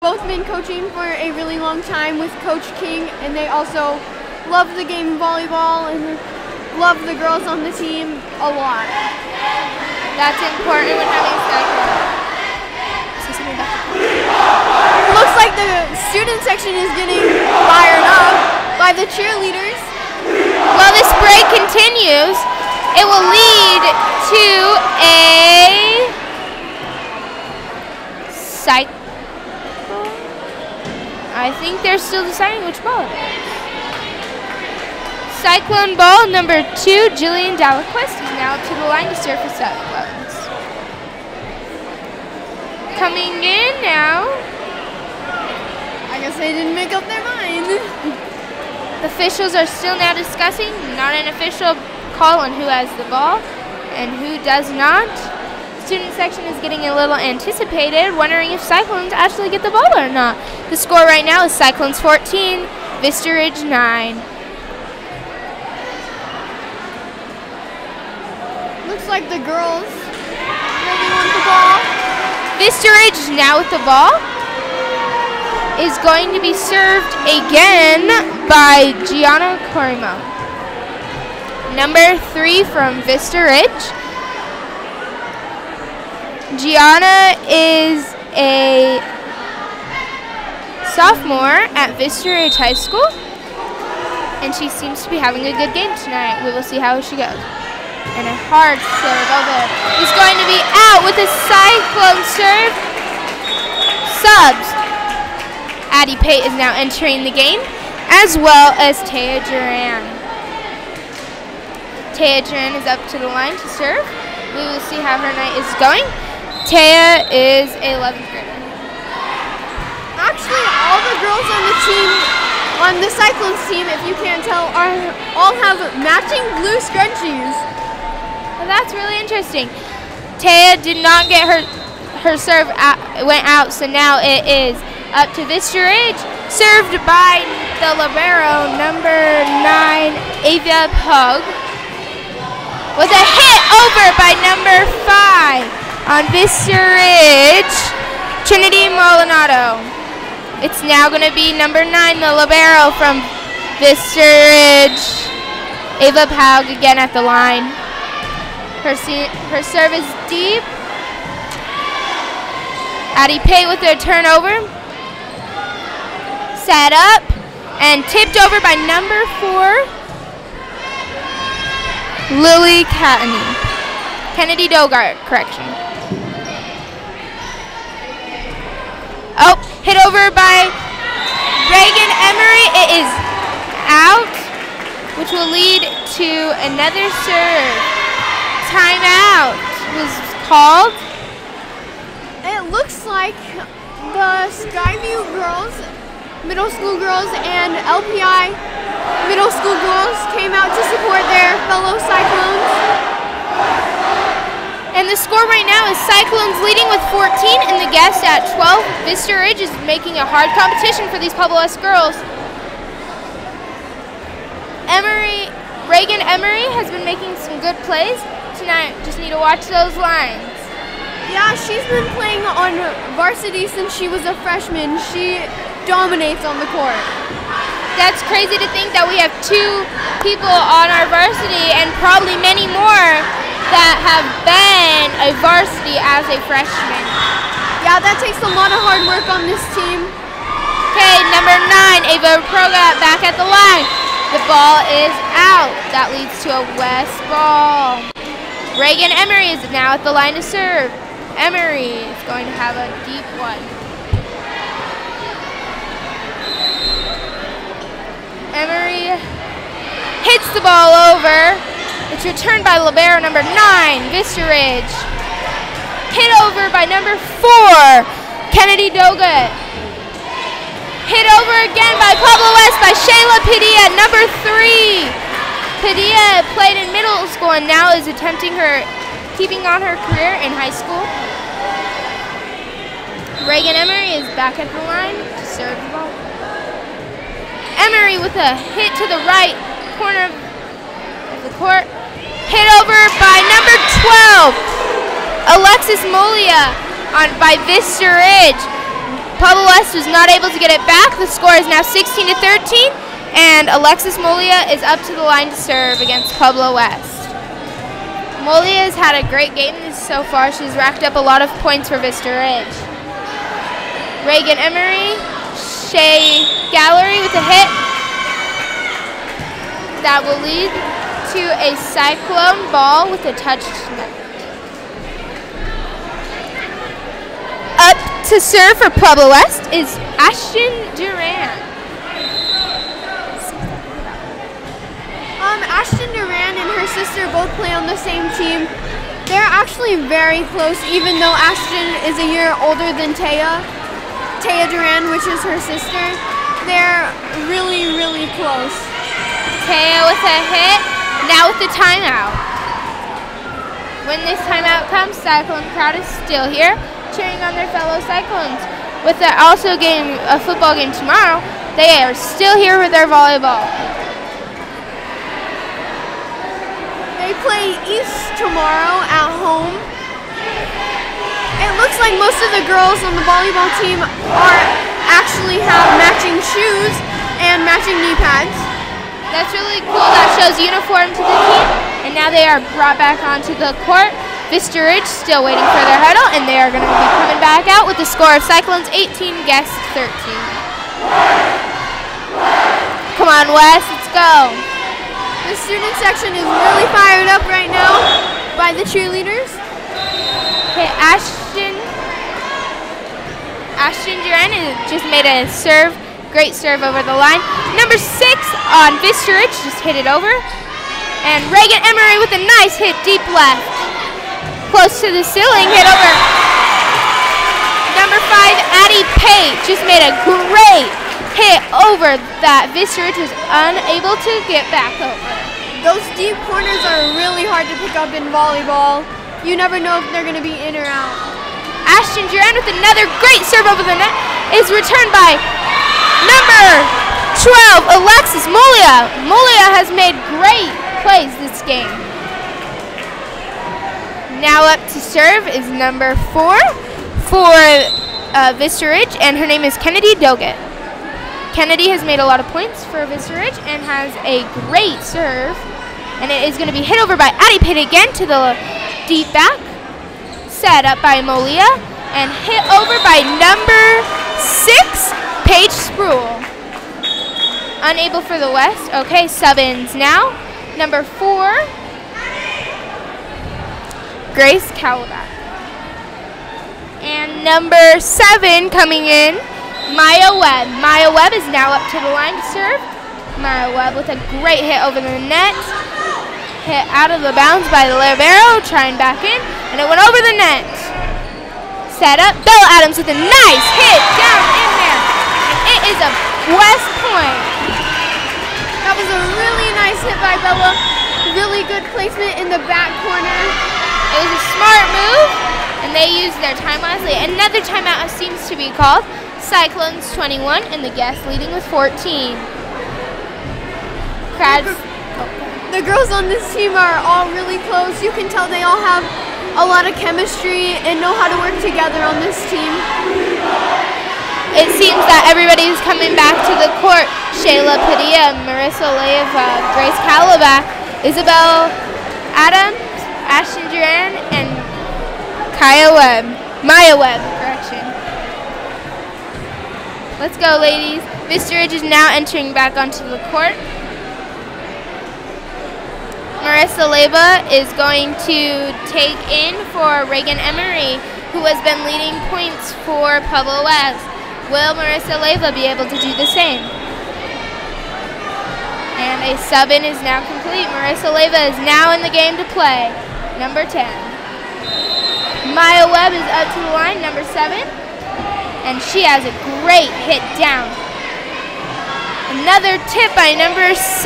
Both been coaching for a really long time with Coach King, and they also love the game of volleyball and love the girls on the team a lot. That's important when having a cyclone. Looks like the student section is getting fired up by the cheerleaders. While this break continues, it will lead to a cyclone. I think they're still deciding which ball it is. Cyclone ball number 2, Jillian Dallaquist, is now to the line to serve for Cyclones. Coming in now. I guess they didn't make up their mind. The officials are still now discussing, not an official call on who has the ball and who does not. Student section is getting a little anticipated, wondering if Cyclones actually get the ball or not. The score right now is Cyclones 14, Vista Ridge 9. Looks like the girls really want the ball. Vista Ridge now with the ball is going to be served again by Gianna Corimo. Number 3 from Vista Ridge. Gianna is a sophomore at Vista Ridge High School, and she seems to be having a good game tonight. We will see how she goes. And a hard serve over. Is going to be out with a cyclone serve. Subs. Addie Pate is now entering the game, as well as Taya Duran. Taya Duran is up to the line to serve. We will see how her night is going. Taya is a 11th grader. Actually, all the girls on the team, on the Cyclones team, if you can't tell, all have matching blue scrunchies. Well, that's really interesting. Taya did not get her serve went out, so now it is up to Vista Ridge, served by the libero, number 9, Ava Pug, with a hit over by number 5 on Vista Ridge, Trinity Molinado. It's now going to be number 9, the libero from Vista Ridge, Ava Pug again at the line. Her serve is deep. Addie Pate with her turnover. Set up and tipped over by number 4, Lily Kennedy Dogart, correction. Oh, hit over by Reagan Emery. It is out, which will lead to another serve. Timeout was called. It looks like the Skyview girls, middle school girls, and LPI middle school girls came out to support their fellow Cyclones. And the score right now is Cyclones leading with 14 and the guests at 12. Vista Ridge is making a hard competition for these Pueblo West girls. Reagan Emery has been making some good plays tonight. Just need to watch those lines. Yeah, she's been playing on varsity since she was a freshman. She dominates on the court. That's crazy to think that we have 2 people on our varsity and probably many more that have been a varsity as a freshman. Yeah, that takes a lot of hard work on this team. Okay, number 9, Ava Progat back at the line. The ball is out. That leads to a West ball. Reagan Emery is now at the line to serve. Emery is going to have a deep one. Emery hits the ball over. It's returned by libero number 9, Vista Ridge. Hit over by number 4, Kennedy Doga. Hit over again by Pueblo West by Shayla Padilla, number 3. Padilla played in middle school and now is keeping on her career in high school. Reagan Emery is back at the line to serve the ball. Emery with a hit to the right corner of the court. Hit over by number 12, Alexis Molia by Vista Ridge. Pueblo West was not able to get it back. The score is now 16-13, and Alexis Molia is up to the line to serve against Pueblo West. Molia has had a great game so far. She's racked up a lot of points for Vista Ridge. Reagan Emery, Shea Gallery with a hit. That will lead to a cyclone ball with a touch net. Up to serve for Pueblo West is Ashton Duran. Ashton Duran and her sister both play on the same team. They're actually very close, even though Ashton is a year older than Taya Duran, which is her sister. They're really, really close. Taya with a hit, now with the timeout. When this timeout comes, Cyclone crowd is still here, cheering on their fellow Cyclones. With a football game tomorrow, they are still here with their volleyball. They play East tomorrow at home. It looks like most of the girls on the volleyball team actually have matching shoes and matching knee pads. That's really cool. That shows uniform to the team. And now they are brought back onto the court. Vista Ridge still waiting for their huddle, and they are going to be coming back out with the score of Cyclones 18, Guests 13. Come on, Wes, let's go. The student section is really fired up right now by the cheerleaders. Okay, Ashton Duran just made a serve, great serve over the line. Number 6 on Vista Ridge just hit it over. And Reagan Emery with a nice hit deep left. Close to the ceiling, hit over. Number 5, Addie Pate just made a great hit over that Vista Ridge was unable to get back over. Those deep corners are really hard to pick up in volleyball. You never know if they're going to be in or out. Ashton Duran with another great serve over the net is returned by number 12, Alexis Molia. Molia has made great plays this game. Now up to serve is number 4 for Vista Ridge, and her name is Kennedy Doggett. Kennedy has made a lot of points for Vista Ridge and has a great serve. And it is going to be hit over by Addie Pitt again to the deep back. Set up by Molia and hit over by number 6, Paige Spruill. Unable for the West. Okay, sub-ins now. Number 4, Grace Calabac. And number 7 coming in, Maya Webb. Maya Webb is now up to the line to serve. Maya Webb with a great hit over the net. Hit out of the bounds by the libero, trying back in, and it went over the net. Set up, Bella Adams with a nice hit down in there. And it is a West point. That was a really nice hit by Bella. Really good placement in the back corner. It was a smart move, and they used their time wisely. Another timeout seems to be called. Cyclones 21, and the Guests leading with 14. The girls on this team are all really close. You can tell they all have a lot of chemistry and know how to work together on this team. It seems that everybody is coming back to the court. Shayla Padilla, Marissa Leiva, Grace Calabac, Isabel Adams, Ashton Duran, and Maya Webb, correction. Let's go, ladies. Vista Ridge is now entering back onto the court. Marissa Leiva is going to take in for Reagan Emery, who has been leading points for Pueblo West. Will Marissa Leiva be able to do the same? And a sub-in is now complete. Marissa Leiva is now in the game to play. Number 10. Maya Webb is up to the line, number 7. And she has a great hit down. Another tip by number 6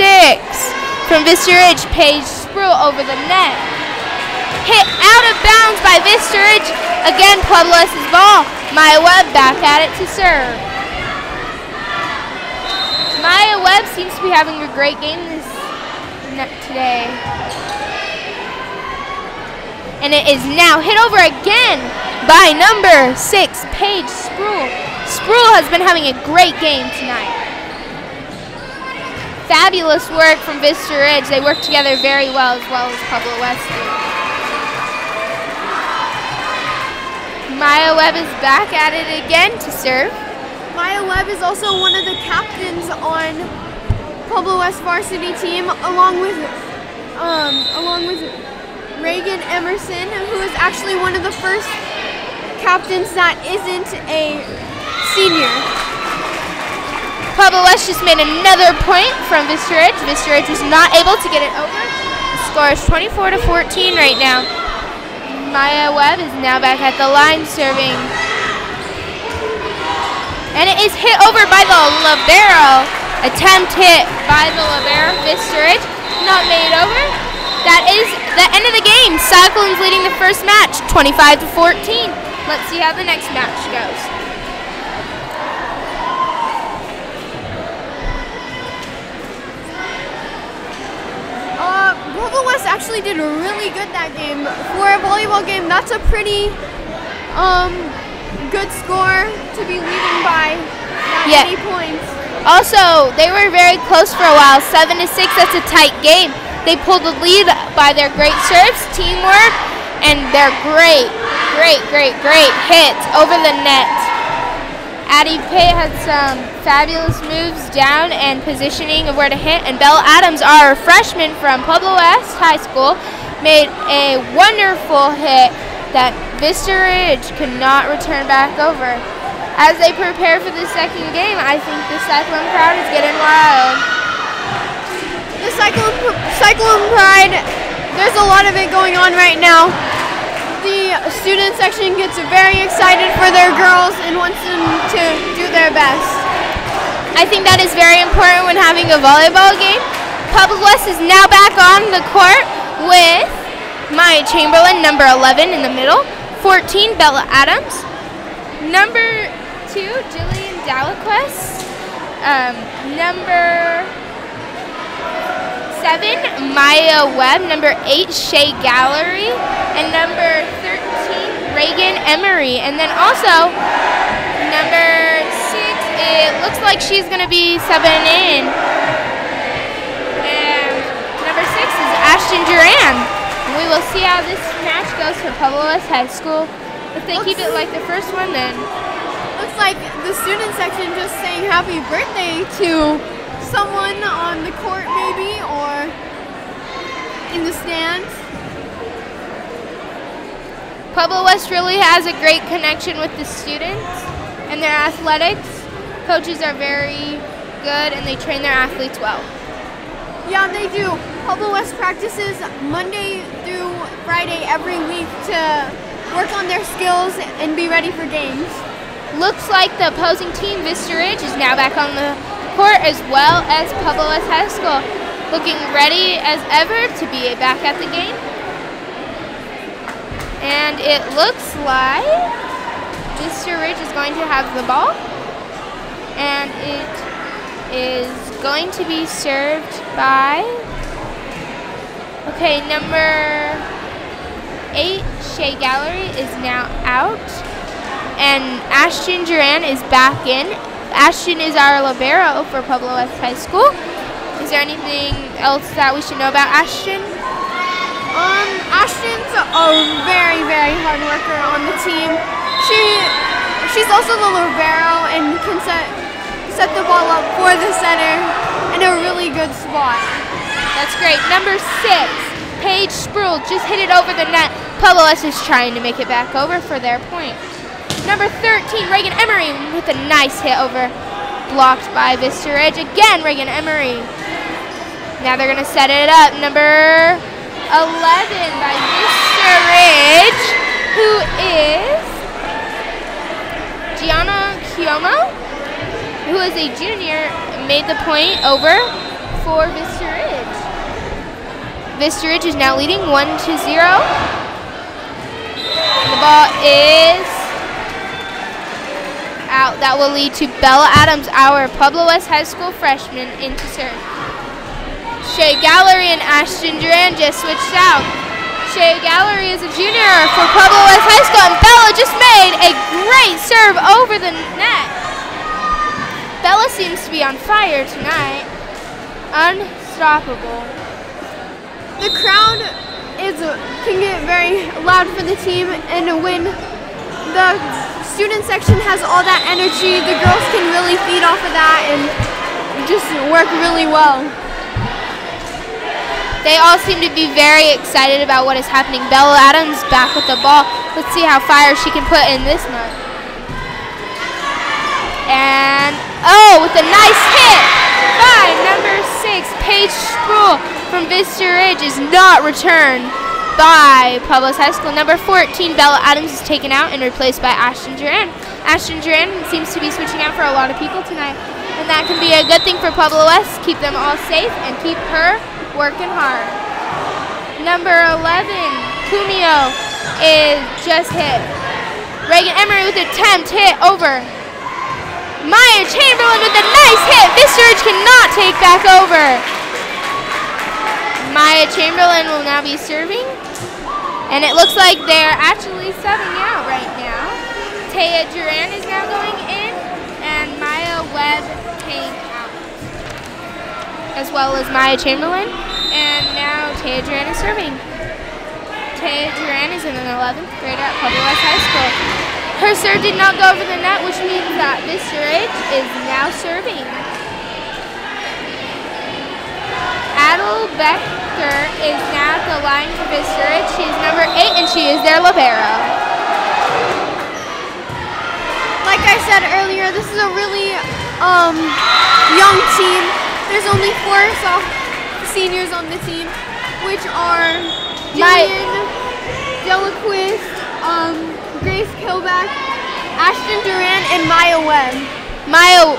from Vista Ridge. Paige Spruill over the net. Hit out of bounds by Vista Ridge. Again, Pueblo West's ball. Maya Webb back at it to serve. Maya Webb seems to be having a great game today. And it is now hit over again by number 6, Paige Spruill. Sproul has been having a great game tonight. Fabulous work from Vista Ridge. They work together very well as Pueblo West do. Maya Webb is back at it again to serve. Maya Webb is also one of the captains on Pueblo West varsity team, along with Reagan Emerson, who is actually one of the first captains that isn't a senior. Pueblo West just made another point from Vista Ridge. Vista Ridge was not able to get it over. The score is 24-14 right now. Maya Webb is now back at the line serving. And it is hit over by the libero. Attempt hit by the libero. Vista Ridge not made over. That is the end of the game. Cyclones leading the first match, 25-14. Let's see how the next match goes. Pueblo West actually did really good that game. For a volleyball game, that's a pretty good score to be leading by that many points. Also, they were very close for a while, 7-6. That's a tight game. They pulled the lead by their great serves, teamwork, and their great hits over the net. Addie Pay had some fabulous moves down and positioning of where to hit, and Belle Adams, our freshman from Pueblo West High School, made a wonderful hit that Vista Ridge could not return back over. As they prepare for the second game, I think the Cyclone crowd is getting wild. The Cyclone Pride, there's a lot of it going on right now. The student section gets very excited for their girls and wants them to do their best. I think that is very important when having a volleyball game. Pueblo West is now back on the court with Maya Chamberlain, number 11 in the middle, 14, Bella Adams, number 2, Jillian Dalaquest, number 7, Maya Webb, number 8, Shea Gallery, and number 13, Reagan Emery. And then also, number 6, it looks like she's going to be subbing in. And number 6 is Ashton Duran. We will see how this match goes for Pueblo West High School. If they keep it like the first one, then... Looks like the student section just saying happy birthday to someone on the court maybe, or in the stands. Pueblo West really has a great connection with the students and their athletics. Coaches are very good and they train their athletes well. Yeah, they do. Pueblo West practices Monday through Friday every week to work on their skills and be ready for games. Looks like the opposing team, Vista Ridge, is now back on the court, as well as Pueblo West High School, looking ready as ever to be back at the game. And it looks like Vista Ridge is going to have the ball, and it is going to be served by, okay, number 8, Shea Gallery, is now out, and Ashton Duran is back in. Ashton is our libero for Pueblo West High School. Is there anything else that we should know about Ashton? Ashton's a very, very hard worker on the team. She's also the libero and can set the ball up for the center in a really good spot. That's great. Number 6, Paige Sproul, just hit it over the net. Pueblo West is trying to make it back over for their point. Number 13, Reagan Emery, with a nice hit over, blocked by Vista Ridge. Again, Reagan Emery. Now they're going to set it up. Number 11 by Vista Ridge, who is Gianna Kiyomo, who is a junior, made the point over for Vista Ridge. Vista Ridge is now leading 1-0. The ball is out. That will lead to Bella Adams, our Pueblo West High School freshman, into serve. Shea Gallery and Ashton Duran just switched out. Shea Gallery is a junior for Pueblo West High School, and Bella just made a great serve over the net. seems to be on fire tonight. Unstoppable. The crowd can get very loud for the team, and when the student section has all that energy, the girls can really feed off of that and just work really well. They all seem to be very excited about what is happening. Bella Adams back with the ball. Let's see how fire she can put in this one. And, oh, with a nice hit by number 6, Paige Sproul from Vista Ridge is not returned by Pueblo's High School. Number 14, Bella Adams is taken out and replaced by Ashton Duran. Ashton Duran seems to be switching out for a lot of people tonight, and that can be a good thing for Pueblo West. Keep them all safe and keep her working hard. Number 11, Cumio is just hit. Reagan Emery with an attempt hit over. Maya Chamberlain with a nice hit. Vista Ridge cannot take back over. Maya Chamberlain will now be serving. And it looks like they're actually subbing out right now. Taya Duran is now going in, and Maya Webb came out, as well as Maya Chamberlain. And now Taya Duran is serving. Taya Duran is in an 11th grader at Pueblo West High School. Her serve did not go over the net, which means that Vista Ridge is now serving. Adel Becker is now at the line for Vista Ridge. She is number 8, and she is their libero. Like I said earlier, this is a really young team. There's only 4 seniors on the team, which are Jillian Delaquist, Grace Kilback, Ashton Duran, and Maya Webb. Maya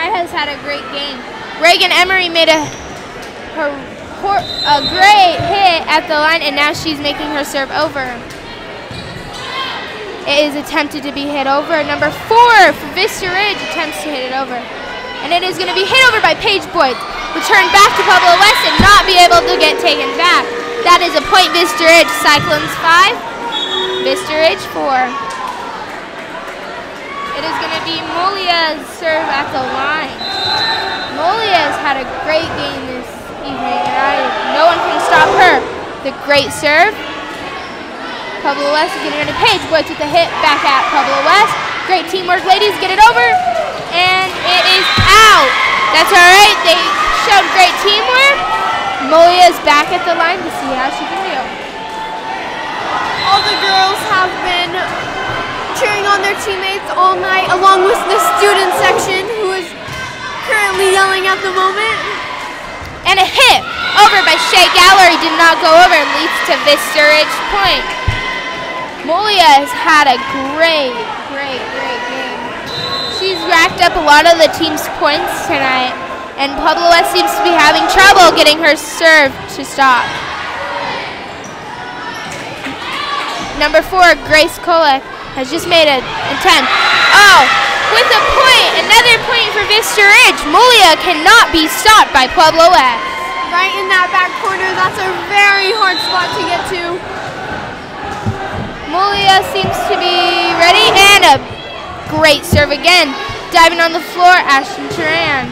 has had a great game. Reagan Emery made a great hit at the line, and now she's making her serve over. It is attempted to be hit over. Number 4 for Vista Ridge attempts to hit it over. And it is going to be hit over by Paige Boyd. Return back to Pueblo West and not be able to get taken back. That is a point. Vista Ridge. Cyclones 5, Vista Ridge 4. It is going to be Molia's serve at the line. Molia has had a great game this evening, and no one can stop her. The great serve. Pueblo West is getting rid of Paige Boyd with the hit back at Pueblo West. Great teamwork, ladies. Get it over, and it is out. That's all right. They showed great teamwork. Molia's back at the line to see how she can do. All the girls have been cheering on their teammates all night, along with the student section, who is currently yelling at the moment. And a hit over by Shea Gallery did not go over, leads to Vista Ridge point. Molia has had a great game. She's racked up a lot of the team's points tonight, and Pueblo West seems to be having trouble getting her serve to stop. Number 4, Grace Kolek, has just made an attempt. Oh, with a point, another point for Vista Ridge. Molia cannot be stopped by Pueblo West. Right in that back corner, that's a very hard spot to get to. Molia seems to be ready, and a great serve again. Diving on the floor, Ashton Turan.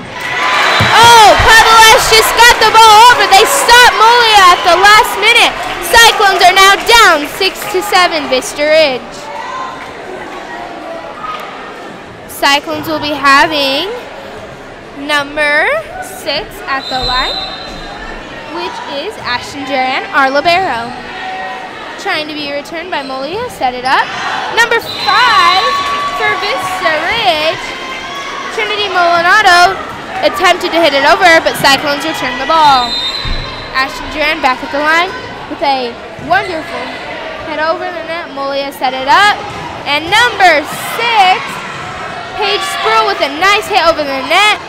Oh, Pueblo West just got the ball over. They stopped Molia at the last minute. Cyclones are now down 6-7, Vista Ridge. Cyclones will be having number 6 at the line, which is Ashton Duran, our libero. Trying to be returned by Molia, set it up. Number 5 for Vista Ridge, Trinity Molinado attempted to hit it over, but Cyclones returned the ball. Ashton Duran back at the line with a wonderful hit over the net. Molia set it up. And number 6, Paige Sproul with a nice hit over the net.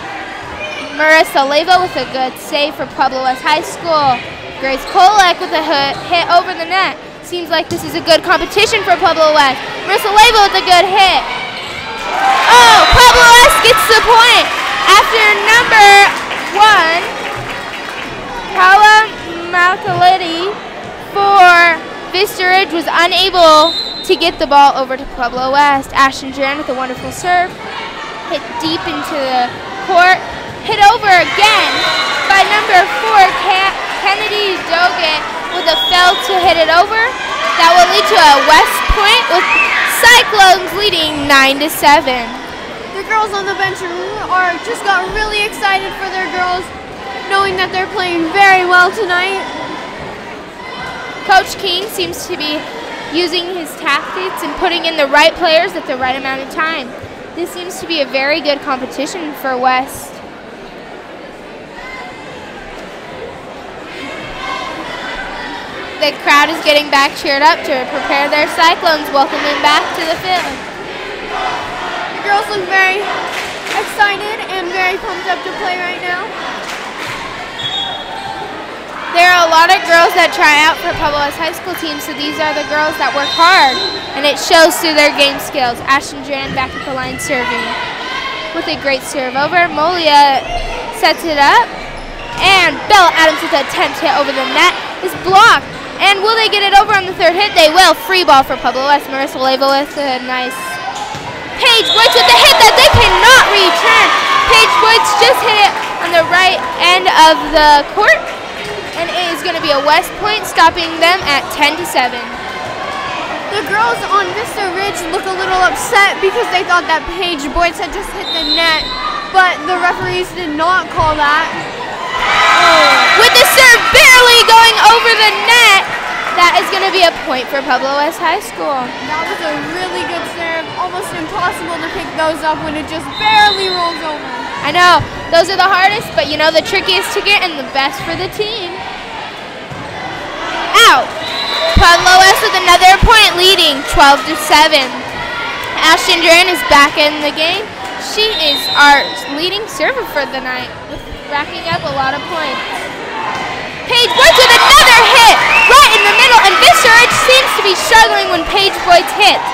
Marissa Leva with a good save for Pueblo West High School. Grace Kolek with a hit over the net. Seems like this is a good competition for Pueblo West. Marissa Leva with a good hit. Oh, Pueblo West gets the point after number 1, Paula Malcaletti for Vista Ridge was unable to get the ball over to Pueblo West. Ashton Duran with a wonderful serve. hit deep into the court. Hit over again by number 4, Kennedy Doggett with a fail to hit it over. That will lead to a West Point with Cyclones leading 9-7. The girls on the bench just got really excited for their girls, knowing that they're playing very well tonight. Coach King seems to be using his tactics and putting in the right players at the right amount of time. This seems to be a very good competition for West. The crowd is getting back cheered up to prepare their Cyclones, welcoming back to the field. The girls look very excited and very pumped up to play right now. There are a lot of girls that try out for Pueblo West High School team, so these are the girls that work hard, and it shows through their game skills. Ashton Duran back at the line serving with a great serve over. Molia sets it up, and Bella Adams with a 10th hit over the net is blocked. And will they get it over on the third hit? They will. Free ball for Pueblo West. Marissa Leva with a nice. Paige Boyce with the hit that they cannot return. Paige Boyce just hit it on the right end of the court. And it is going to be a West Point, stopping them at 10-7. The girls on Vista Ridge look a little upset because they thought that Paige Boyce had just hit the net, but the referees did not call that. With the serve barely going over the net, that is going to be a point for Pueblo West High School. That was a really good serve. Almost impossible to pick those up when it just barely rolls over. I know, those are the hardest, but you know the trickiest to get and the best for the team. Out. Pueblo West with another point, leading 12-7. Ashton Duran is back in the game. She is our leading server for the night, racking up a lot of points. Paige Boyce with another hit right in the middle, and Vista Ridge seems to be struggling when Paige Boyce hits.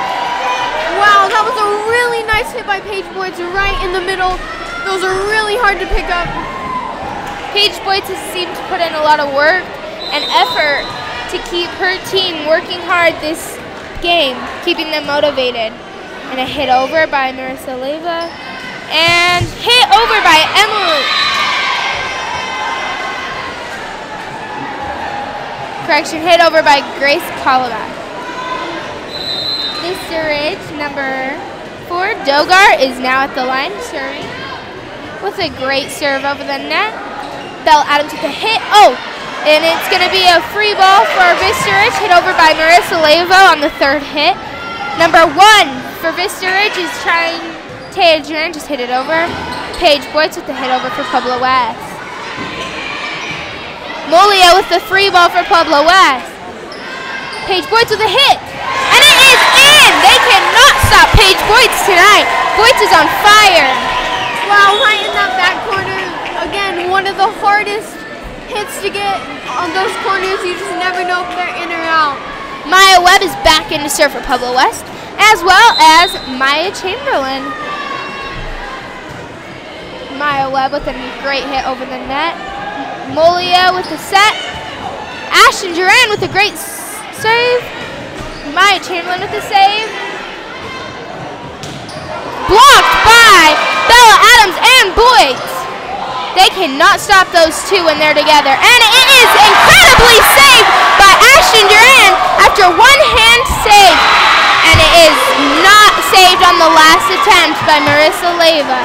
Wow, that was a really nice hit by Paige Boyce right in the middle. Those are really hard to pick up. Paige Boyce has seemed to put in a lot of work and effort to keep her team working hard this game, keeping them motivated. And a hit over by Marissa Leva. And hit over by Emily. Correction, hit over by Grace Colabac. Vista Ridge, number 4, Dogar, is now at the line serving with a great serve over the net. Belle Adams with a hit. Oh, and it's going to be a free ball for Vista Ridge, hit over by Marissa Leva on the third hit. Number 1 for Vista Ridge is trying. Taya Duran just hit it over. Paige Boyce with the hit over for Pueblo West. Molia with the free ball for Pueblo West. Paige Boyce with a hit. And it is in! They cannot stop Paige Boyce tonight. Boyce is on fire. Wow, right in that back corner. Again, one of the hardest hits to get on those corners. You just never know if they're in or out. Maya Webb is back in to serve for Pueblo West, as well as Maya Chamberlain. Maya Webb with a great hit over the net. Molia with the set. Ashton Duran with a great save. Maya Chamberlain with the save. Blocked by Bella Adams and Boyce. They cannot stop those two when they're together. And it is incredibly saved by Ashton Duran after one-hand save. And it is not saved on the last attempt by Marissa Leva.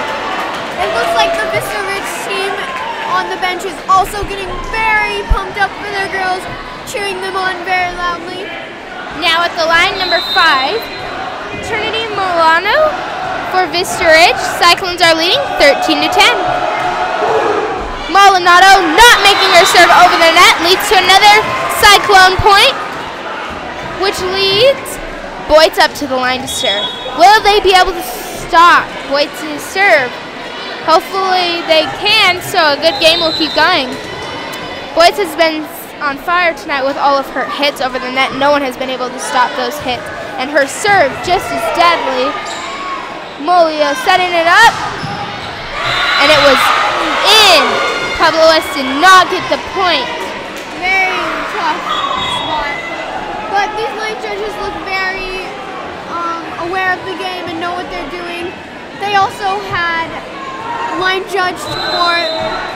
It looks like the Vista Ridge team on the bench is also getting very pumped up for their girls, cheering them on very loudly. Now at the line, number 5, Trinity Milano for Vista Ridge. Cyclones are leading 13-10. Maldonado not making her serve over the net leads to another Cyclone point, which leads Boyce up to the line to serve. Will they be able to stop Boyce's serve? Hopefully they can, so a good game will keep going. Boyce has been on fire tonight with all of her hits over the net. No one has been able to stop those hits. And her serve just as deadly. Molia setting it up. And it was in. Pueblo West did not get the point. Very tough spot. But these night judges look very aware of the game and know what they're doing. They also also had line judged for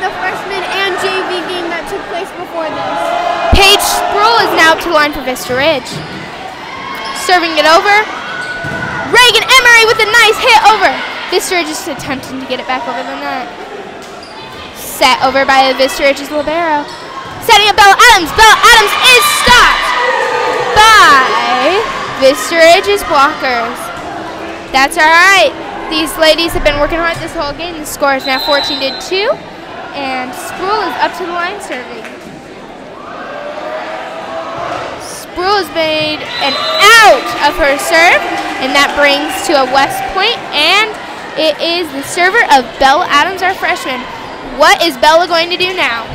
the freshman and JV game that took place before this. Paige Sproul is now up to the line for Vista Ridge. Serving it over. Reagan Emery with a nice hit over. Vista Ridge is attempting to get it back over the net. Set over by the Vista Ridge's libero. Setting up Bella Adams. Bella Adams is stopped by Vista Ridge's blockers. That's all right. These ladies have been working hard this whole game. The score is now 14-2, and Sproul is up to the line serving. Sproul has made an out of her serve, and that brings to a West point, and it is the server of Bella Adams, our freshman. What is Bella going to do now?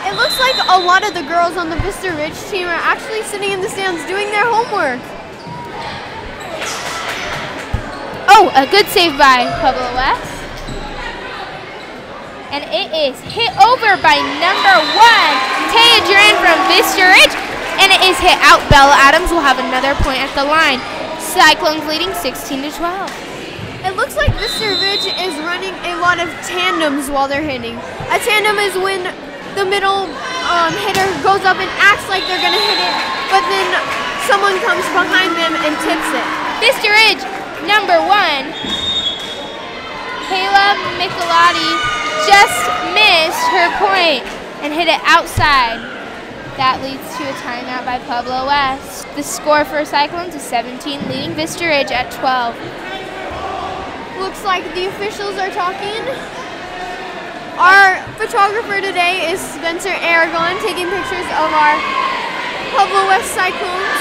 It looks like a lot of the girls on the Vista Ridge team are actually sitting in the stands doing their homework. Oh, a good save by Pueblo West. And it is hit over by number 1, Taya Duran from Vista Ridge. And it is hit out. Bella Adams will have another point at the line. Cyclones leading 16-12. It looks like Vista Ridge is running a lot of tandems while they're hitting. A tandem is when the middle hitter goes up and acts like they're going to hit it, but then someone comes behind them and tips it. Vista Ridge, number 1, Kayla Michelotti just missed her point and hit it outside. That leads to a timeout by Pueblo West. The score for Cyclones is 17, leading Vista Ridge at 12. Looks like the officials are talking. Our photographer today is Spencer Aragon, taking pictures of our Pueblo West Cyclones.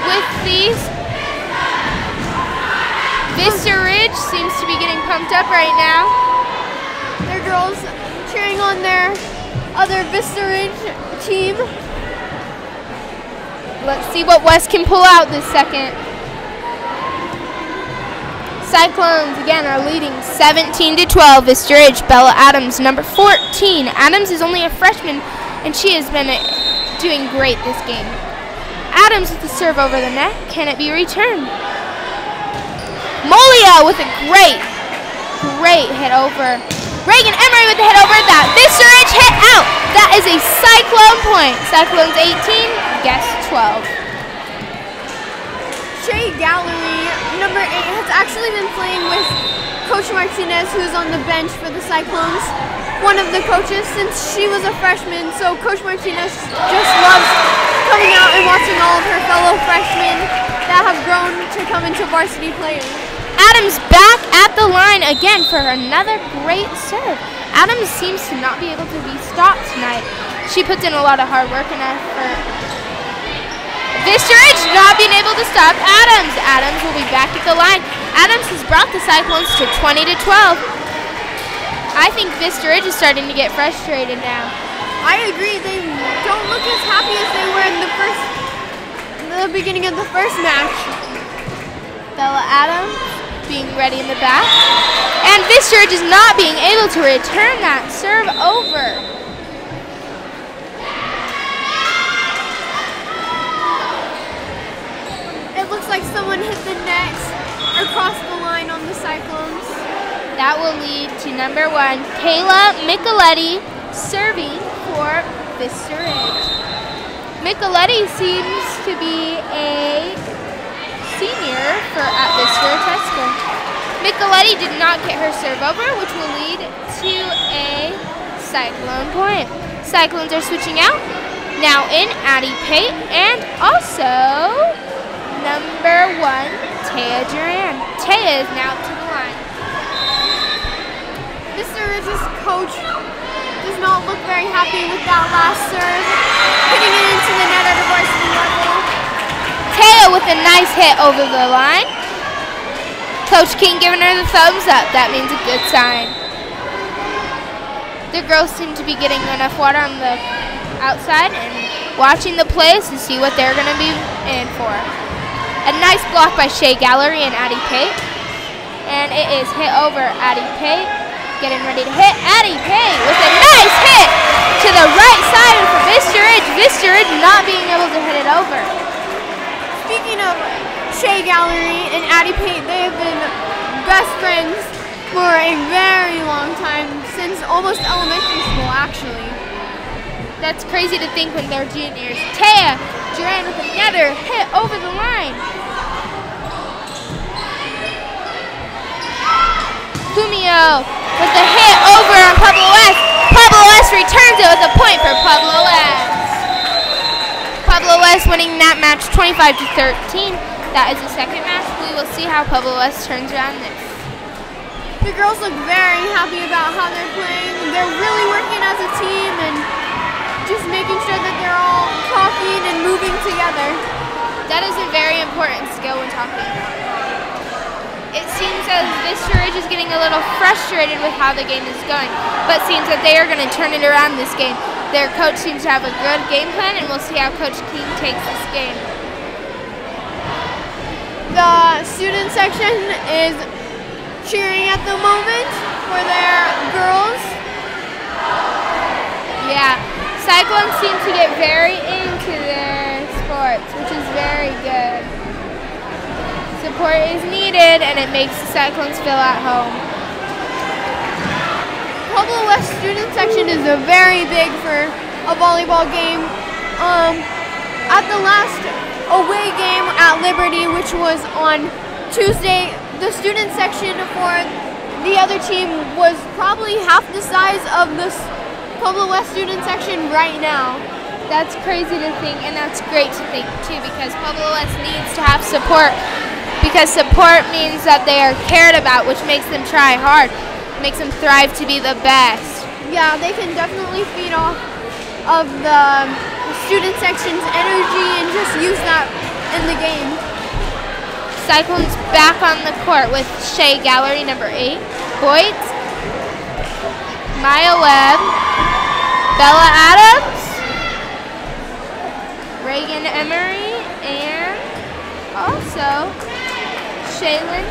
With these, Vista Ridge seems to be getting pumped up right now. Their girls cheering on their other Vista Ridge team. Let's see what West can pull out this second. Cyclones again are leading 17-12. Vista Ridge, Bella Adams, number 14. Adams is only a freshman, and she has been doing great this game. Adams with the serve over the net. Can it be returned? Molia with a great hit over. Reagan Emery with the hit over that. Vista Ridge hit out. That is a Cyclone point. Cyclones 18, Guest 12. Shea Gallery, number 8, has actually been playing with Coach Martinez, who's on the bench for the Cyclones, one of the coaches since she was a freshman. So Coach Martinez just loves coming out and watching all of her fellow freshmen that have grown to come into varsity players. Adams back at the line again for another great serve. Adams seems to not be able to be stopped tonight. She puts in a lot of hard work and effort. Vista Ridge not being able to stop Adams. Adams will be back at the line. Adams has brought the Cyclones to 20-12. I think Vista Ridge is starting to get frustrated now. I agree. They don't look as happy as they were in the beginning of the first match. Bella Adams being ready in the back. And Vista Ridge is not being able to return that serve over. It looks like someone hit the net or crossed the line on the Cyclones. That will lead to number 1, Kayla Michelotti, serving for Vista Ridge. Michelotti seems to be a senior at Vista Ridge High School. Michelotti did not get her serve over, which will lead to a Cyclone point. Cyclones are switching out. Now in Addie Pate and also number 1, Taya Duran. Taya is now to the line. Vista Ridge's coach does not look very happy with that last serve, hitting it into the net at a varsity level. Taya with a nice hit over the line. Coach King giving her the thumbs up. That means a good sign. The girls seem to be getting enough water on the outside and watching the plays to see what they're going to be in for. A nice block by Shea Gallery and Addie Pate. And it is hit over Addie Pate. Getting ready to hit Addie Pate with a nice hit to the right side for Vista Ridge. Vista Ridge not being able to hit it over. Speaking of Shea Gallery and Addie Pate, they have been a very long time, since almost elementary school, actually. That's crazy to think when they're juniors. Taya Duran with another hit over the line. Kumio with the hit over on Pueblo West. Pueblo West returns it with a point for Pueblo West. Pueblo West winning that match 25-13. That is the second match. We will see how Pueblo West turns around this. The girls look very happy about how they're playing. They're really working as a team and just making sure that they're all talking and moving together. That is a very important skill when talking. It seems as Vista Ridge is getting a little frustrated with how the game is going, but seems that they are going to turn it around this game. Their coach seems to have a good game plan, and we'll see how Coach King takes this game. The student section is cheering at the moment for their girls. Yeah, Cyclones seem to get very into their sports, which is very good. Support is needed, and it makes the Cyclones feel at home. Pueblo West student section is very big for a volleyball game. At the last away game at Liberty, which was on Tuesday, the student section for the other team was probably half the size of this Pueblo West student section right now. That's crazy to think, and that's great to think too, because Pueblo West needs to have support, because support means that they are cared about, which makes them try hard, makes them thrive to be the best. Yeah, they can definitely feed off of the student section's energy and just use that in the game. Cyclones back on the court with Shea Gallery, number 8, Boyd, Maya Webb, Bella Adams, Reagan Emery, and also Shaylin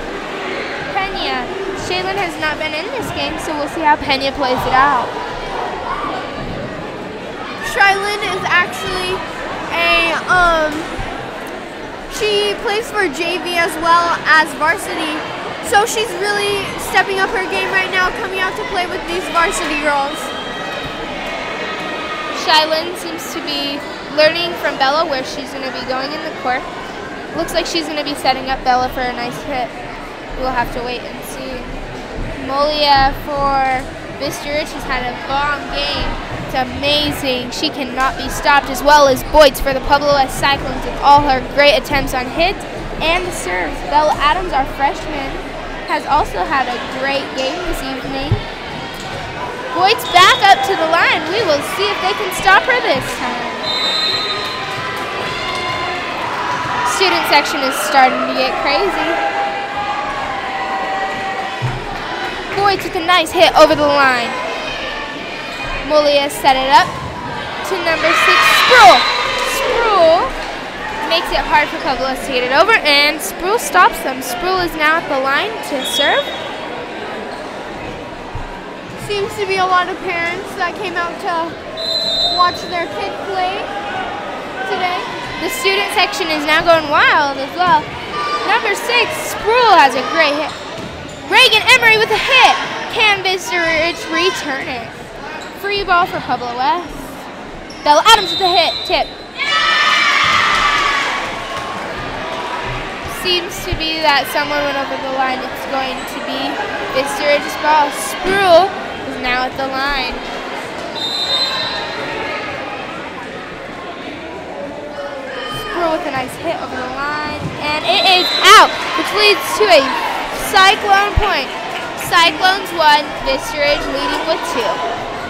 Pena. Shaylin has not been in this game, so we'll see how Pena plays it out. Shaylin is actually she plays for JV as well as varsity, so she's really stepping up her game right now, coming out to play with these varsity girls. Shaylin seems to be learning from Bella where she's going to be going in the court. Looks like she's going to be setting up Bella for a nice hit. We'll have to wait and see. Molia for Vista Ridge has had a bomb game. It's amazing. She cannot be stopped, as well as Boyd's for the Pueblo West Cyclones with all her great attempts on hits and the serves. Bella Adams, our freshman, has also had a great game this evening. Boyd's back up to the line. We will see if they can stop her this time. Student section is starting to get crazy. Boyd with a nice hit over the line. Molia set it up to number 6, Spruill. Spruill makes it hard for Pueblo to get it over, and Spruill stops them. Spruill is now at the line to serve. Seems to be a lot of parents that came out to watch their kid play today. The student section is now going wild as well. Number 6, Spruill has a great hit. Reagan Emery with a hit. Can Vista Ridge return it? Free ball for Pueblo West. Bella Adams with a hit. Tip. Seems to be that someone went over the line. It's going to be Vista Ridge's ball. Spruill is now at the line. Spruill with a nice hit over the line, and it is out, which leads to a Cyclone point. Cyclones won, Vista Ridge leading with 2.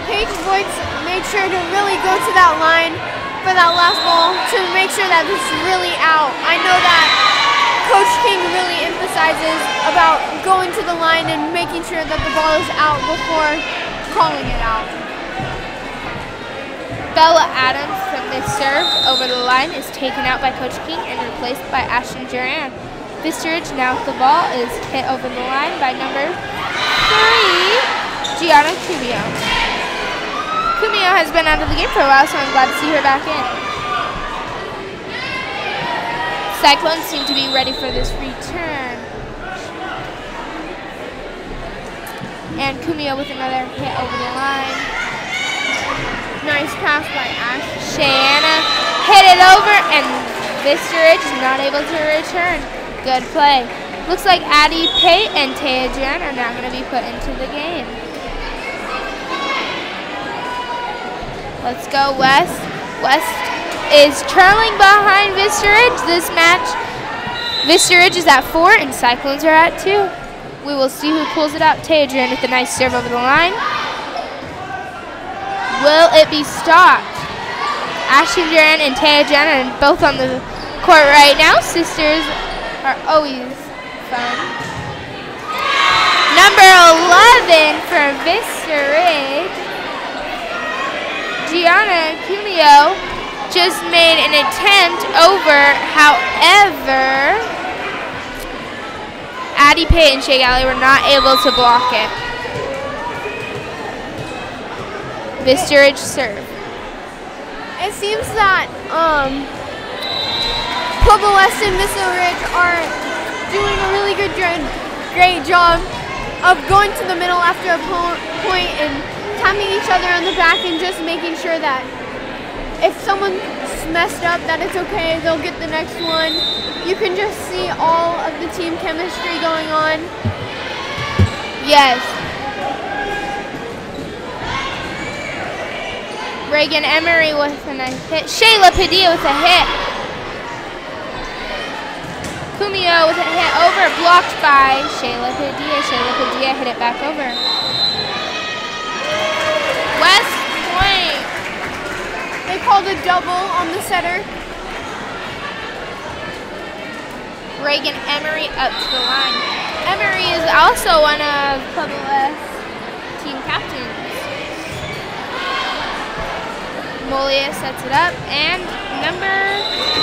Paige Boyd made sure to really go to that line for that last ball to make sure that this is really out. I know that Coach King really emphasizes about going to the line and making sure that the ball is out before calling it out. Bella Adams from this serve over the line is taken out by Coach King and replaced by Ashton Duran. Vista Ridge now with the ball is hit over the line by number 3, Gianna Cubio. Cubio has been out of the game for a while, so I'm glad to see her back in. Cyclones seem to be ready for this return. And Kumio with another hit over the line. Nice pass by Ash. Shayana hit it over, and Vista Ridge is not able to return. Good play. Looks like Addie Pate and Taya Jen are now going to be put into the game. Let's go West. West is trailing behind Vista Ridge this match. Vista Ridge is at 4 and Cyclones are at 2. We will see who pulls it out. Taya Jen with a nice serve over the line. Will it be stopped? Ashton Jen and Taya Jen are both on the court right now. Sisters are always fun. Number 11 for Vista Ridge, Gianna Cumio, just made an attempt over. However, Addie Pate and Shea Galley were not able to block it. Vista Ridge serve. It seems that Pueblo West and Vista Ridge are doing a really great job of going to the middle after a point and tapping each other on the back and just making sure that if someone's messed up that it's okay, they'll get the next one. You can just see all of the team chemistry going on. Yes. Reagan Emery with a nice hit. Shayla Padilla with a hit. Kumio with a hit over, blocked by Shayla Padilla. Shayla Padilla hit it back over. West Point. They called a double on the setter. Reagan Emery up to the line. Emery is also one of Pueblo West team captains. Molia sets it up, and number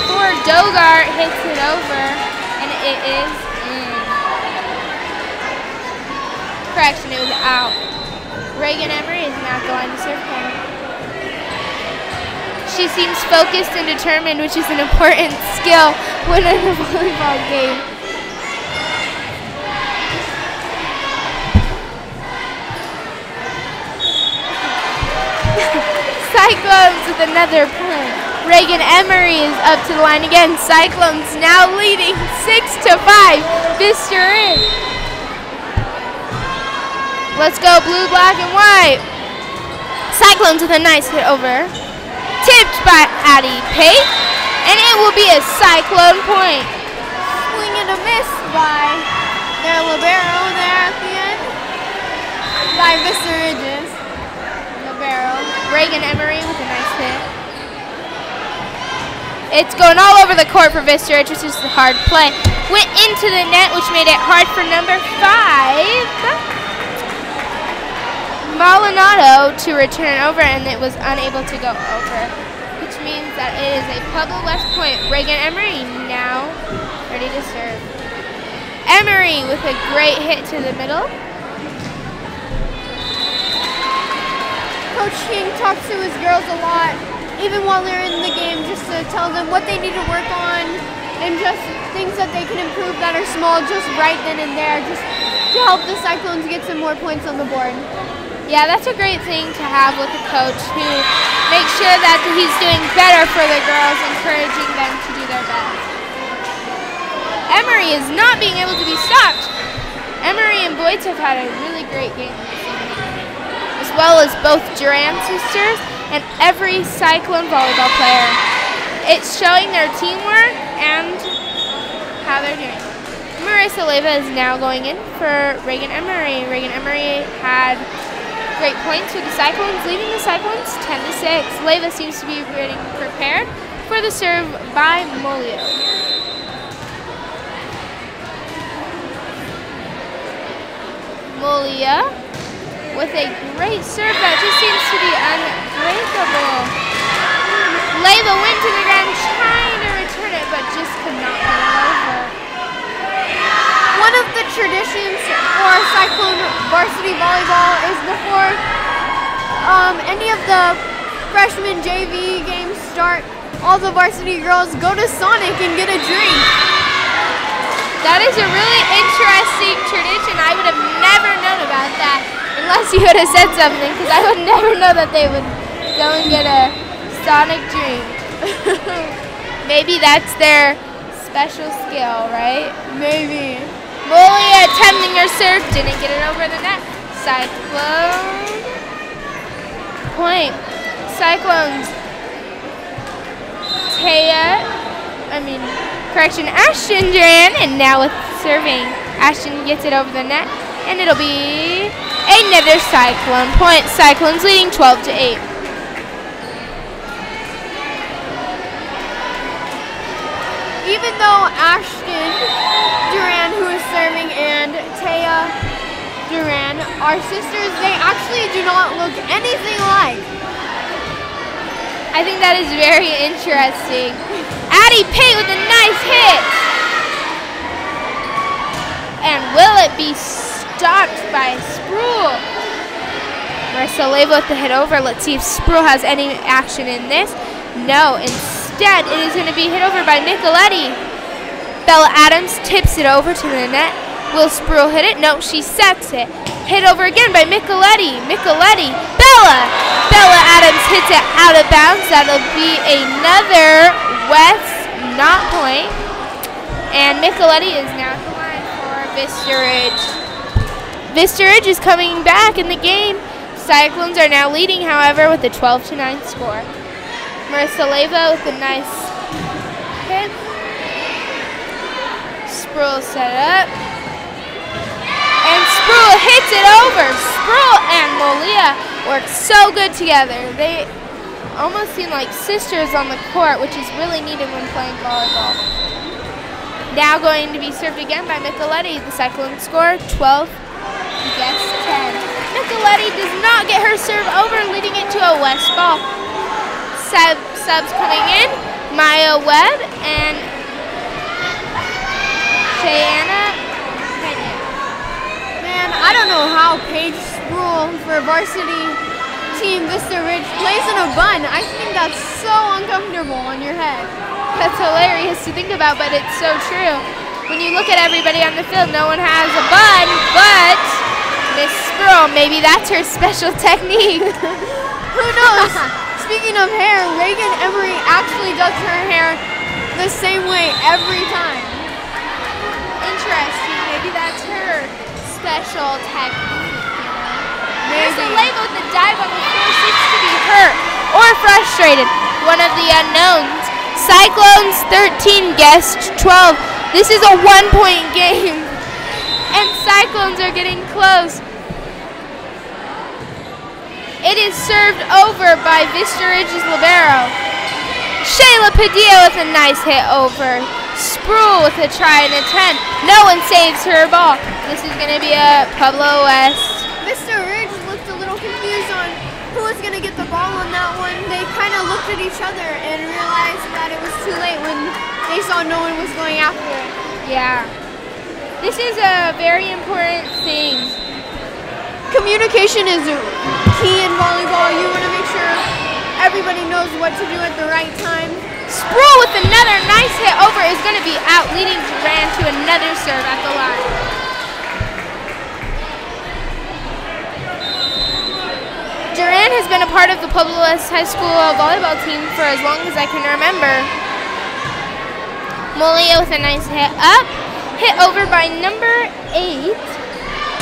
4, Dogart hits it over, and it is in. Correction, it was out. Reagan Emery is now going to serve point. She seems focused and determined, which is an important skill when in a volleyball game. Cyclones with another point. Reagan Emery is up to the line again. Cyclones now leading 6-5. Vista Ridge. Let's go blue, black, and white. Cyclones with a nice hit over. Tipped by Addie Pate, and it will be a Cyclone point. Swing and a miss by their libero there at the end. By Vista Ridge's libero. Reagan Emery with a nice hit. It's going all over the court for Vista Ridge, which is a hard play. Went into the net, which made it hard for number 5. Maldonado to return over, and it was unable to go over, which means that it is a Pueblo West point. Reagan Emery now ready to serve. Emery with a great hit to the middle. Coach King talks to his girls a lot, even while they're in the game, just to tell them what they need to work on and just things that they can improve that are small just right then and there, just to help the Cyclones get some more points on the board. Yeah, that's a great thing to have with a coach who makes sure that he's doing better for the girls, encouraging them to do their best. Emery is not being able to be stopped. Emery and Boyds have had a really great game this evening, as well as both Duran sisters and every Cyclone volleyball player. It's showing their teamwork and how they're doing. Marissa Leva is now going in for Reagan Emery. Reagan Emery had great points with the Cyclones, leading the Cyclones 10-6. Leva seems to be getting prepared for the serve by Molio. Molia with a great serve that just seems to be unbreakable. Leva went to the ground trying to return it, but just could not get it over. One of the traditions for Cyclone varsity volleyball is before any of the freshman JV games start, all the varsity girls go to Sonic and get a drink. That is a really interesting tradition. I would have never known about that. she would have said something, because I would never know that they would go and get a Sonic drink. Maybe that's their special skill, right? Maybe. Molia attempting her serve, didn't get it over the net. Cyclone. Point. Cyclones. Ashton Duran, and now with serving, Ashton gets it over the net, and it'll be another Cyclone point. Cyclones leading 12-8. Even though Ashton Duran, who is serving, and Taya Duran are sisters, they actually do not look anything alike. I think that is very interesting. Addie Pate with a nice hit. And will it be stopped by Sproul? Marissa Leva with the hit over. Let's see if Sproul has any action in this. No, instead it is going to be hit over by Nicoletti. Bella Adams tips it over to the net. Will Sproul hit it? No, she sets it. Hit over again by Nicoletti. Bella Adams hits it out of bounds. That'll be another West not point. And Nicoletti is now at the line for Vista Ridge. Vista Ridge is coming back in the game. Cyclones are now leading, however, with a 12-9 score. Marissa Leva with a nice hit. Sproul set up. And Sproul hits it over. Sproul and Molia work so good together. They almost seem like sisters on the court, which is really needed when playing volleyball. Now going to be served again by Nicoletti. The Cyclone score 12, 10. Nicoletti does not get her serve over, leading it to a West ball. Subs coming in, Maya Webb and Cheyenne. Man, I don't know how Paige Sproul for varsity team Vista Ridge plays in a bun. I think that's so uncomfortable on your head. That's hilarious to think about, but it's so true. When you look at everybody on the field, no one has a bun, but Miss Sproul, maybe that's her special technique. Who knows? Speaking of hair, Reagan Emery actually does her hair the same way every time. Interesting. Maybe that's her special technique. Maybe. Marissa Leva with the dive on the floor seems to be hurt or frustrated. One of the unknowns. Cyclones 13, Guest 12. This is a 1-point game. And Cyclones are getting close. It is served over by Vista Ridge's libero. Shayla Padilla with a nice hit over. Sproul with a try and a 10. No one saves her ball. This is going to be a Pueblo West. Vista Ridge looked a little confused on who was going to get the ball on that one. They kind of looked at each other and realized that it was too late when they saw no one was going after it. Yeah. This is a very important thing. Communication is key in volleyball. You want to make sure everybody knows what to do at the right time. Sproul with another nice hit over is going to be out, leading Duran to another serve at the line. Duran has been a part of the Pueblo West High School volleyball team for as long as I can remember. Molia with a nice hit up. Hit over by number 8,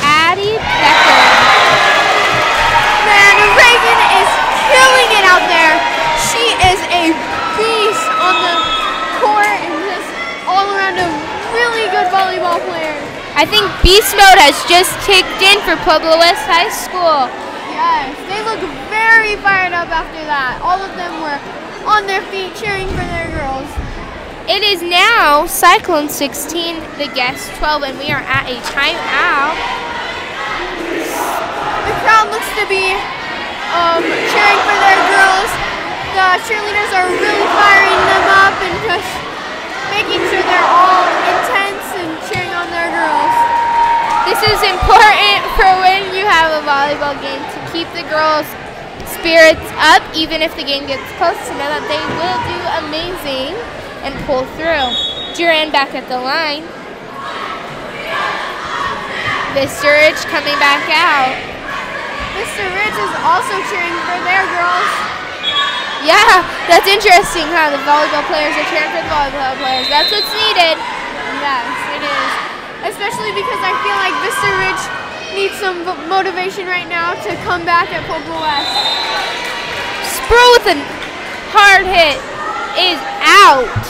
Addie Becker. Man, Reagan is killing it out there. She is a beast on the court and just all around a really good volleyball player. I think beast mode has just kicked in for Pueblo West High School. Yes, they look very fired up after that. All of them were on their feet cheering for their girls. It is now Cyclone 16, the Guest 12, and we are at a timeout. The crowd looks to be cheering for their girls. The cheerleaders are really firing them up and just making sure they're all intense and cheering on their girls. This is important for when you have a volleyball game to keep the girls' spirits up, even if the game gets close, to know that they will do amazing and pull through. Duran back at the line. Vista Ridge coming back out. Vista Ridge is also cheering for their girls. Yeah, that's interesting how the volleyball players are cheering for the volleyball players. That's what's needed. Yes, it is. Especially because I feel like Vista Ridge needs some motivation right now to come back at Pueblo West. Sproul with a hard hit is out.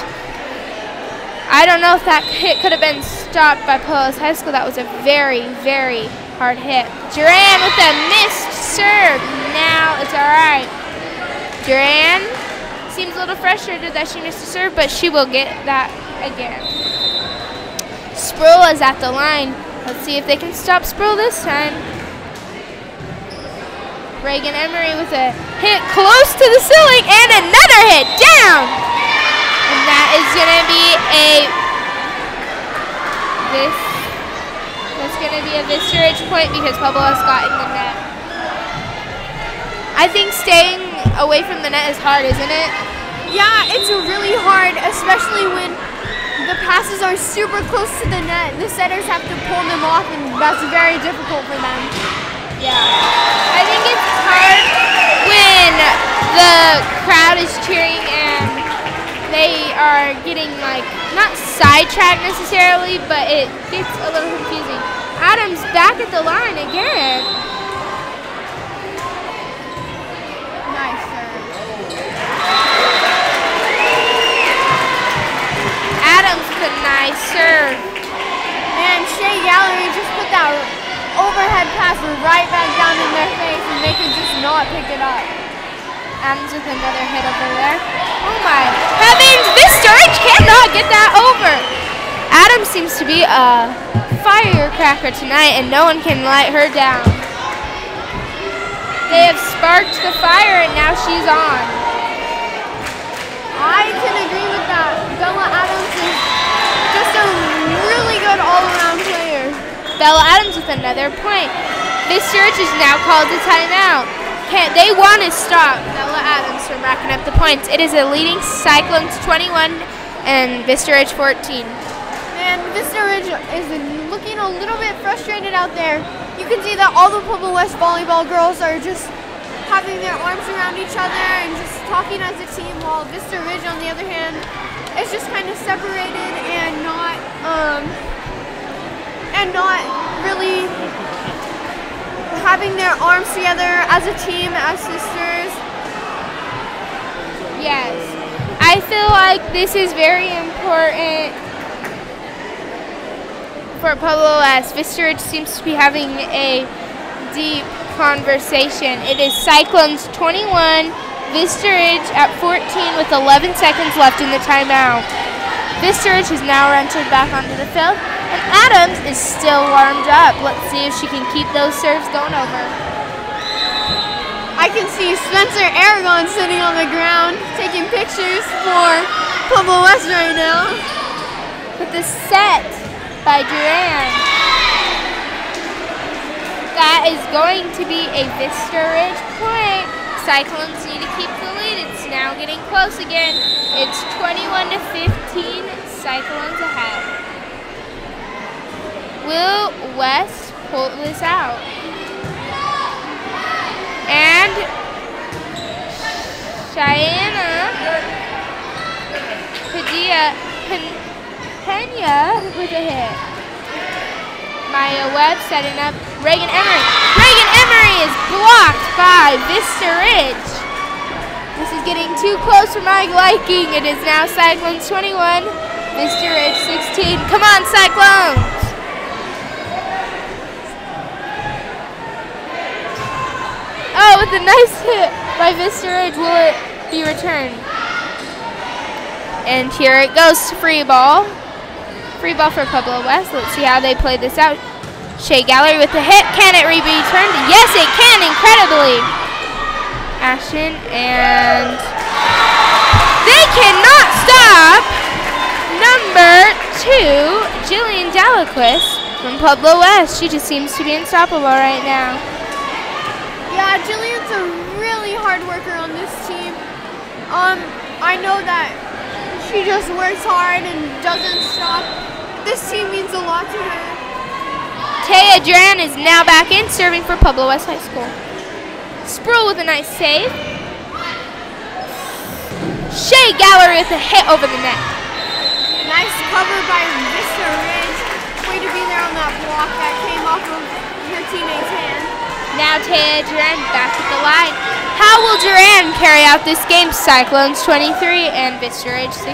I don't know if that hit could have been stopped by Pueblo High School. That was a very, very hard hit. Duran with a missed serve. Now it's all right. Duran seems a little frustrated that she missed a serve, but she will get that again. Sproul is at the line. Let's see if they can stop Sproul this time. Reagan Emery with a hit close to the ceiling and another hit down. And that is gonna be a Vista Ridge point because Pueblo has got in the net. I think staying away from the net is hard, isn't it? Yeah, it's really hard, especially when the passes are super close to the net. The setters have to pull them off, and that's very difficult for them. Yeah. I think it's hard when the crowd is cheering and they are getting, like, not sidetracked necessarily, but it gets a little confusing. Adams back at the line again. Nice serve. Adams with a nice serve. And Shea Gallery just put that overhead pass right back down in their face, and they could just not pick it up. Adams with another hit over there. Oh my heavens, Vista Ridge cannot get that over. Adams seems to be a firecracker tonight, and no one can light her down. They have sparked the fire, and now she's on. I can agree with that. Bella Adams is just a really good all-around player. Bella Adams with another point. Vista Ridge is now called a timeout. They want to stop Bella Adams from racking up the points. It is a leading Cyclones 21 and Vista Ridge 14. And Vista Ridge is looking a little bit frustrated out there. You can see that all the Pueblo West volleyball girls are just having their arms around each other and just talking as a team, while Vista Ridge, on the other hand, is just kind of separated and not really having their arms together as a team, as sisters. Yes. I feel like this is very important for Pueblo West. Vista Ridge seems to be having a deep conversation. It is Cyclones 21, Vista Ridge at 14 with 11 seconds left in the timeout. Vista Ridge has now entered back onto the field, and Adams is still warmed up. Let's see if she can keep those serves going over. I can see Spencer Aragon sitting on the ground taking pictures for Pueblo West right now. With the set by Duran. That is going to be a Vista Ridge point. Cyclones need to keep the lead. It's now getting close again. It's 21-15. Cyclones ahead. Will West pull this out? And Cheyenne Pena with a hit. Maya Webb setting up Reagan Emery. Reagan Emery is blocked by Vista Ridge. This is getting too close for my liking. It is now Cyclones 21, Vista Ridge 16. Come on, Cyclones! Oh, with a nice hit by Vista Ridge, will it be returned? And here it goes to free ball. Free ball for Pueblo West. Let's see how they play this out. Shea Gallery with the hit. Can it be returned? Yes, it can, incredibly. Ashton, and they cannot stop number 2, Jillian Delaquist from Pueblo West. She just seems to be unstoppable right now. Yeah, Jillian's a really hard worker on this team. I know that she just works hard and doesn't stop. This team means a lot to her. Taya Duran is now back in, serving for Pueblo West High School. Sproul with a nice save. Shea Gallery with a hit over the net. Nice cover by Vista Ridge. Way to be there on that block that came off of your teammate's hand. Now Taya Duran back at the line. How will Duran carry out this game? Cyclones 23 and Vista Ridge 16.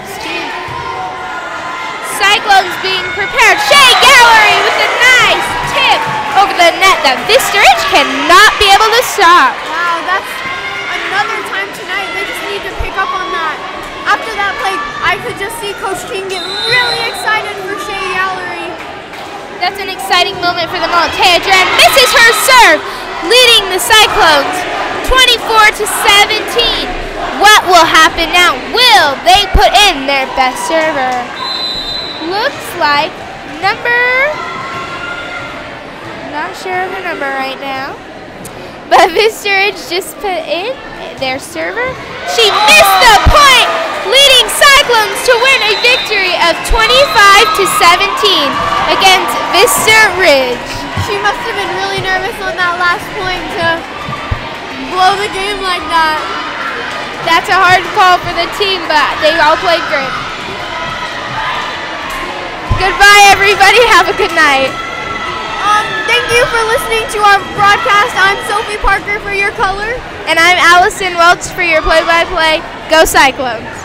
Cyclones being prepared. Shea Gallery with a nice tip over the net that Vista Ridge cannot be able to stop. Wow, that's another time tonight. They just need to pick up on that. After that play, I could just see Coach King get really excited for Shea Gallery. That's an exciting moment for them all. Taya Duran misses her serve, leading the Cyclones 24-17. What will happen now? Will they put in their best server? Looks like not sure of her number right now, but Vista Ridge just put in their server. She missed the point, leading Cyclones to win a victory of 25-17 against Vista Ridge. She must have been really nervous on that last point to blow the game like that. That's a hard call for the team, but they all played great. Goodbye, everybody. Have a good night. Thank you for listening to our broadcast. I'm Sophie Parker for your color. And I'm Allison Welch for your play-by-play. Go Cyclones.